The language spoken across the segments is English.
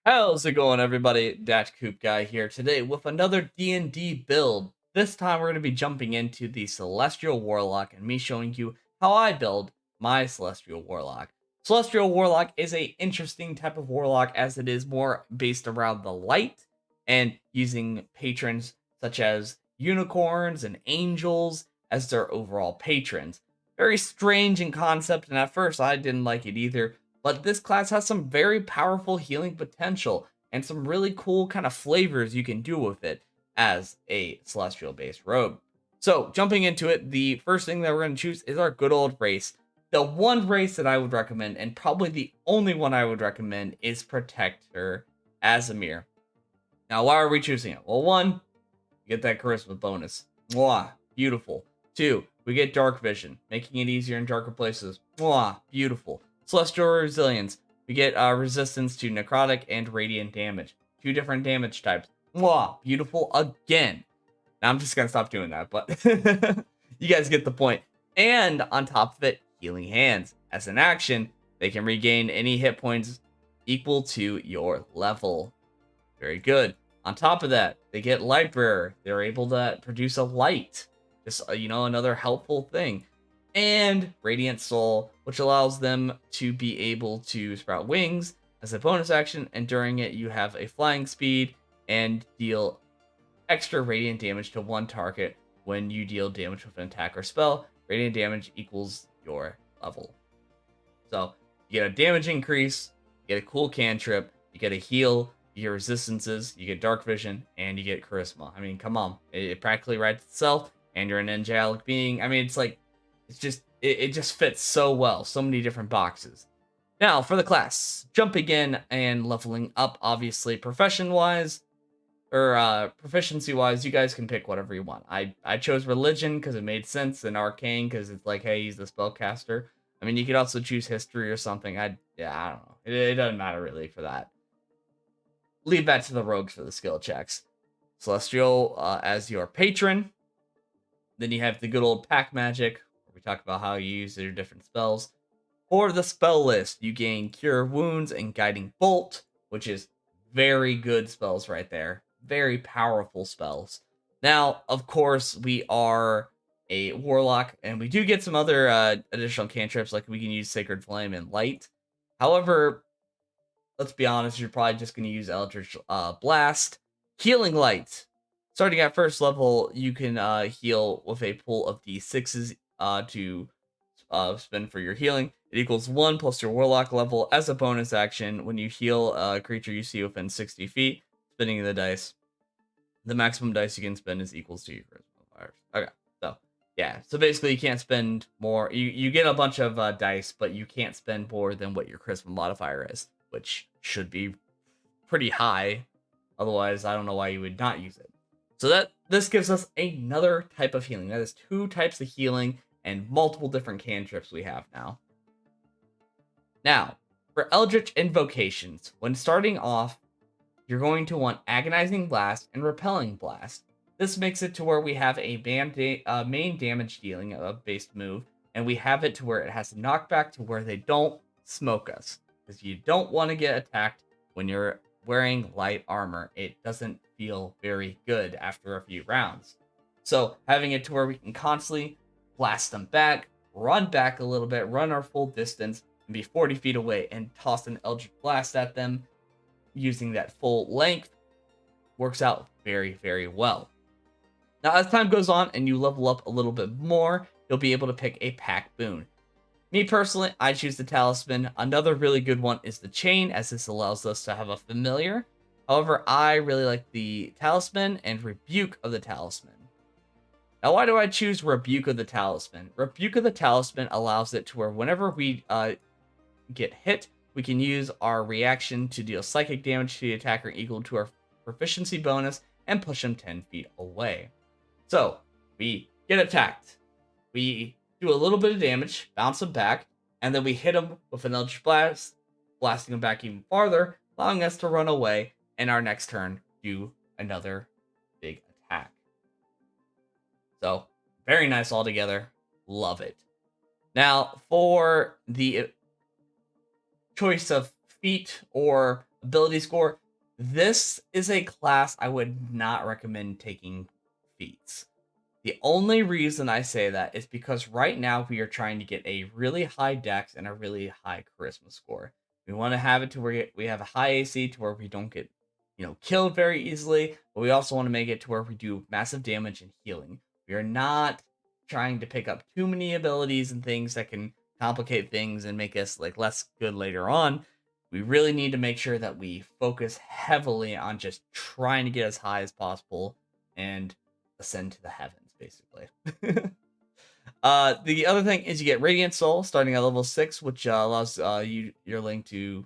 How's it going, everybody? Datcoopguy here today with another D&D build. This time we're going to be jumping into the Celestial Warlock and me showing you how I build my Celestial Warlock. Celestial Warlock is a interesting type of Warlock as it is more based around the light and using patrons such as unicorns and angels as their overall patrons. Very strange in concept, and at first I didn't like it either, but this class has some very powerful healing potential and some really cool kind of flavors you can do with it as a celestial based rogue. So, jumping into it, the first thing that we're going to choose is our good old race. The one race that I would recommend, and probably the only one I would recommend, is Protector Aasimar. Now, why are we choosing it? Well, one, you get that charisma bonus. Mwah, beautiful. Two, we get dark vision, making it easier in darker places. Mwah, beautiful. Celestial Resilience. We get resistance to necrotic and radiant damage. Two different damage types. Mwah, beautiful again. Now I'm just going to stop doing that, but you guys get the point. And on top of it, Healing Hands. As an action, they can regain any hit points equal to your level. Very good. On top of that, they get Light Bearer. They're able to produce a light. Just, another helpful thing. And Radiant Soul, which allows them to be able to sprout wings as a bonus action, and during it you have a flying speed and deal extra radiant damage to one target when you deal damage with an attack or spell. Radiant damage equals your level. So you get a damage increase, you get a cool cantrip, you get a heal, you get resistances, you get dark vision, and you get charisma. I mean, come on. It practically writes itself, and you're an angelic being. I mean, it just fits so well. So many different boxes. Now, for the class, jumping in and leveling up, obviously, profession-wise, or proficiency-wise, you guys can pick whatever you want. I chose religion because it made sense, and arcane because it's like, hey, he's the spellcaster. I mean, you could also choose history or something. I don't know. It doesn't matter really for that. Leave that to the rogues for the skill checks. Celestial as your patron. Then you have the good old pack magic. We talk about how you use your different spells. For the spell list, you gain Cure Wounds and Guiding Bolt, which is very good spells right there. Very powerful spells. Now, of course, we are a Warlock, and we do get some other additional cantrips, like we can use Sacred Flame and Light. However, let's be honest, you're probably just going to use Eldritch Blast. Healing Light. Starting at first level, you can heal with a pool of d6s to spend for your healing. It equals 1 plus your Warlock level. As a bonus action, when you heal a creature you see within 60 feet, spinning the dice. The maximum dice you can spend is equals to your charisma modifiers. Okay, so yeah. So basically, you can't spend more. You get a bunch of dice, but you can't spend more than what your charisma modifier is, which should be pretty high. Otherwise, I don't know why you would not use it. So this gives us another type of healing. That is 2 types of healing and multiple different cantrips we have now. Now, for Eldritch Invocations, when starting off, you're going to want Agonizing Blast and Repelling Blast. This makes it to where we have a main damage dealing based move, and we have it to where it has knockback to where they don't smoke us. Because you don't want to get attacked when you're wearing light armor. It doesn't feel very good after a few rounds. So having it to where we can constantly blast them back, run back a little bit, run our full distance, and be 40 feet away and toss an Eldritch Blast at them using that full length works out very, very well. Now, as time goes on and you level up a little bit more, you'll be able to pick a pack boon. Me personally, I choose the Talisman. Another really good one is the Chain, as this allows us to have a familiar. However, I really like the Talisman and Rebuke of the Talisman. Now, why do I choose Rebuke of the Talisman? Rebuke of the Talisman allows it to where whenever we get hit, we can use our reaction to deal psychic damage to the attacker equal to our proficiency bonus and push them 10 feet away. So, we get attacked. We do a little bit of damage, bounce them back, and then we hit them with an Eldritch Blast, blasting them back even farther, allowing us to run away, and our next turn do another big attack. So, very nice altogether. Love it. Now, for the choice of feat or ability score. This is a class I would not recommend taking feats. The only reason I say that is because right now we are trying to get a really high dex and a really high charisma score. We want to have it to where we have a high AC to where we don't get, killed very easily, but we also want to make it to where we do massive damage and healing. We are not trying to pick up too many abilities and things that can complicate things and make us like less good later on. We really need to make sure that we focus heavily on just trying to get as high as possible and ascend to the heavens, basically. The other thing is you get Radiant Soul starting at level 6, which allows your link to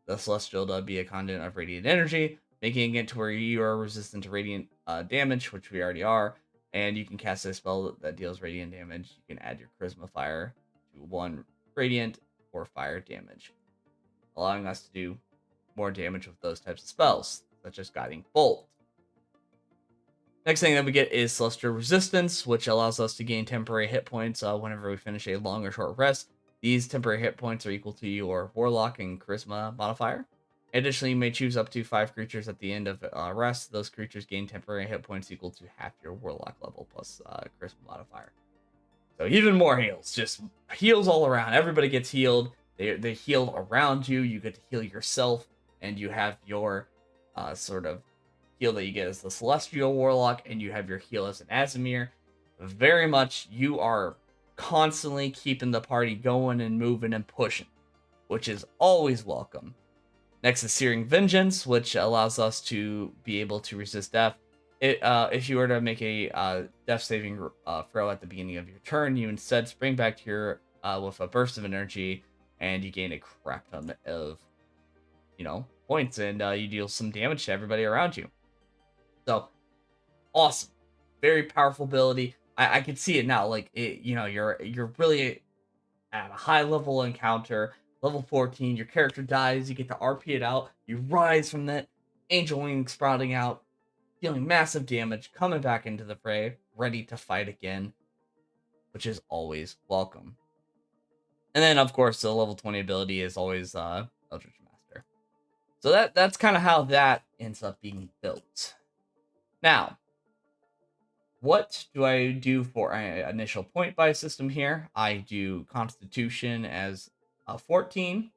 the Celestial to be a conduit of radiant energy, making it to where you are resistant to radiant damage, which we already are, and you can cast a spell that deals radiant damage. You can add your Charisma Fire to 1 radiant or fire damage, allowing us to do more damage with those types of spells, such as Guiding Bolt. Next thing that we get is Celestial Resistance, which allows us to gain temporary hit points whenever we finish a long or short rest. These temporary hit points are equal to your Warlock and Charisma modifier. Additionally, you may choose up to 5 creatures at the end of rest. Those creatures gain temporary hit points equal to half your Warlock level plus Charisma modifier. So even more heals, just heals all around. Everybody gets healed. They heal around you. You get to heal yourself, and you have your sort of heal that you get as the Celestial Warlock, and you have your heal as an Aasimar. Very much, you are constantly keeping the party going and moving and pushing, which is always welcome. Next is Searing Vengeance, which allows us to be able to resist death. If you were to make a death saving throw at the beginning of your turn, you instead spring back to your with a burst of energy, and you gain a crap ton of points, and you deal some damage to everybody around you. So awesome, very powerful ability. I can see it now. Like you're really at a high level encounter, level 14. Your character dies. You get to RP it out. You rise from that angel wing sprouting out, dealing massive damage, coming back into the fray, ready to fight again, which is always welcome. And then of course the level 20 ability is always Eldritch Master. So that's kind of how that ends up being built. Now, what do I do for an initial point buy system here? I do Constitution as a 14.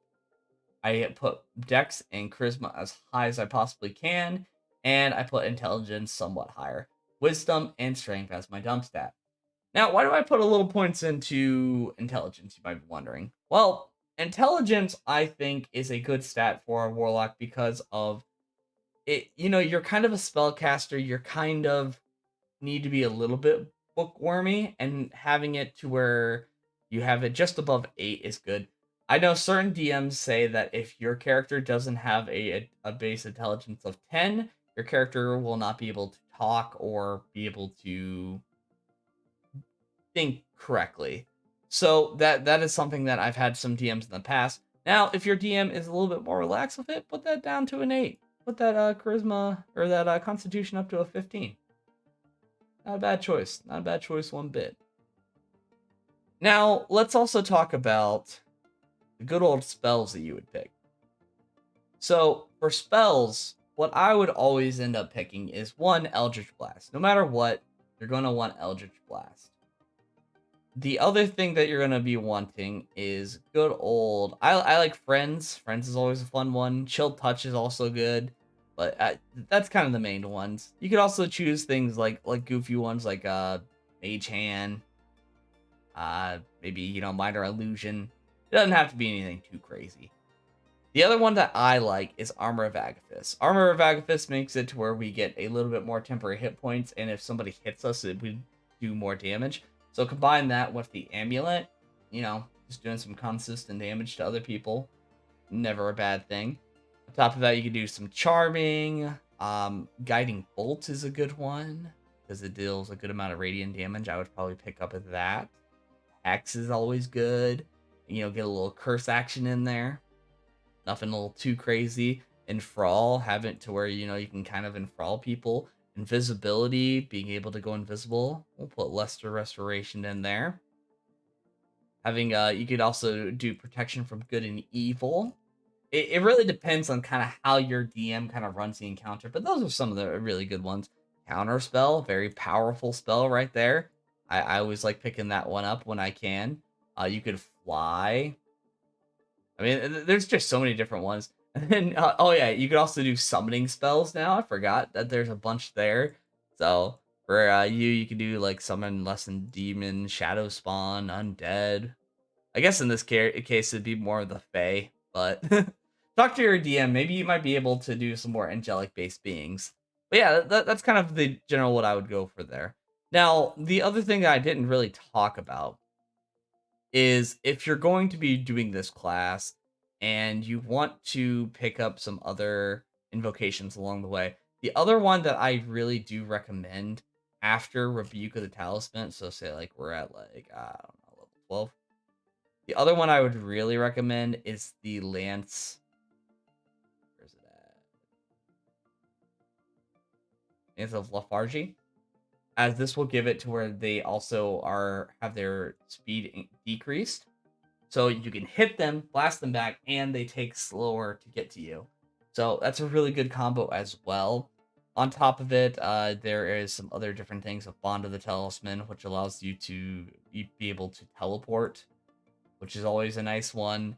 I put Dex and Charisma as high as I possibly can, and I put Intelligence somewhat higher. Wisdom and Strength as my dump stat. Now, why do I put a little points into Intelligence, you might be wondering? Well, Intelligence, I think, is a good stat for a Warlock because of it. You're kind of a spellcaster. You're kind of need to be a little bit bookwormy, and having it to where you have it just above 8 is good. I know certain DMs say that if your character doesn't have a base intelligence of 10, your character will not be able to talk or be able to think correctly. So that is something that I've had some DMs in the past. Now, if your DM is a little bit more relaxed with it, put that down to an 8. Put that charisma or that constitution up to a 15. Not a bad choice. Not a bad choice one bit. Now, let's also talk about the good old spells that you would pick. So, for spells, what I would always end up picking is one Eldritch Blast. No matter what, you're going to want Eldritch Blast. The other thing that you're going to be wanting is good old... I like Friends. Friends is always a fun one. Chill Touch is also good. But that's kind of the main ones. You could also choose things like goofy ones like Mage Hand, maybe Minor Illusion. It doesn't have to be anything too crazy. The other one that I like is Armor of Agathis. Armor of Agathis makes it to where we get a little bit more temporary hit points, and if somebody hits us, it would do more damage. So combine that with the Amulet, just doing some consistent damage to other people. Never a bad thing. On top of that, you can do some Charming. Guiding Bolt is a good one because it deals a good amount of radiant damage. I would probably pick up at that. Hex is always good. Get a little curse action in there. Nothing a little too crazy. Enthrall, have it to where you can kind of enthrall people. Invisibility, being able to go invisible. We'll put Lesser Restoration in there. Having you could also do protection from good and evil. it really depends on kind of how your DM kind of runs the encounter, but those are some of the really good ones. Counter spell, very powerful spell right there. I always like picking that one up when I can. You could fly. I mean, there's just so many different ones. And then, oh yeah, you could also do summoning spells now. I forgot that there's a bunch there. So for you can do like summon lesson demon, shadow spawn, undead. I guess in this case it'd be more of the fae, but talk to your DM. Maybe you might be able to do some more angelic based beings. But yeah, that's kind of the general what I would go for there. Now, the other thing that I didn't really talk about is if you're going to be doing this class and you want to pick up some other invocations along the way, the other one that I really do recommend after Rebuke of the Talisman, so say like we're at like, I don't know, level 12. The other one I would really recommend is the Lance. Where's it at? Lance of Lafarge, as this will give it to where they also have their speed decreased. So you can hit them, blast them back, and they take slower to get to you. So that's a really good combo as well. On top of it, there is some other different things of Bond of the Talisman, which allows you to be able to teleport, which is always a nice one.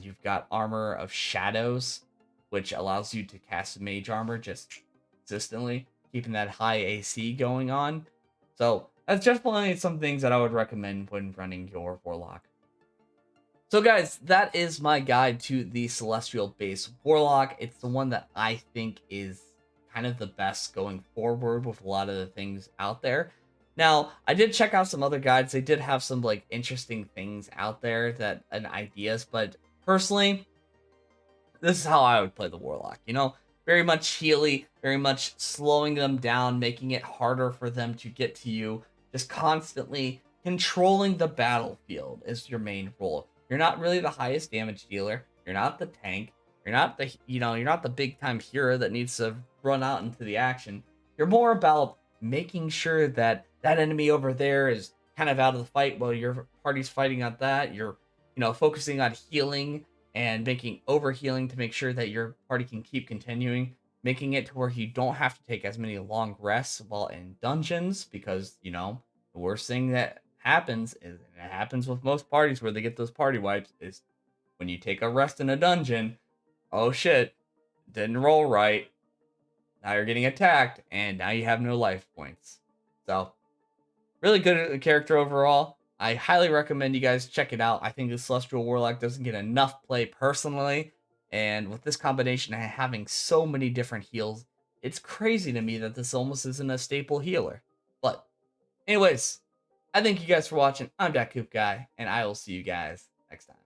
You've got Armor of Shadows, which allows you to cast Mage Armor just consistently, keeping that high AC going on. So that's just definitely some things that I would recommend when running your Warlock. So guys, that is my guide to the Celestial Base Warlock. It's the one that I think is kind of the best going forward with a lot of the things out there. Now, I did check out some other guides. They did have some like interesting things out there and ideas, but personally, this is how I would play the Warlock. You know, very much healy, very much slowing them down, making it harder for them to get to you, just constantly controlling the battlefield is your main role. You're not really the highest damage dealer. You're not the tank. You're not the, you're not the big time hero that needs to run out into the action. You're more about making sure that that enemy over there is kind of out of the fight while your party's fighting on that. You're, focusing on healing and making overhealing to make sure that your party can keep continuing, making it to where you don't have to take as many long rests while in dungeons, because, the worst thing that happens is, and it happens with most parties where they get those party wipes, is when you take a rest in a dungeon, oh shit, didn't roll right. Now you're getting attacked, and now you have no life points. So, really good character overall. I highly recommend you guys check it out. I think the Celestial Warlock doesn't get enough play personally, and with this combination and having so many different heals, it's crazy to me that this almost isn't a staple healer. But anyways, I thank you guys for watching. I'm Datcoopguy, and I will see you guys next time.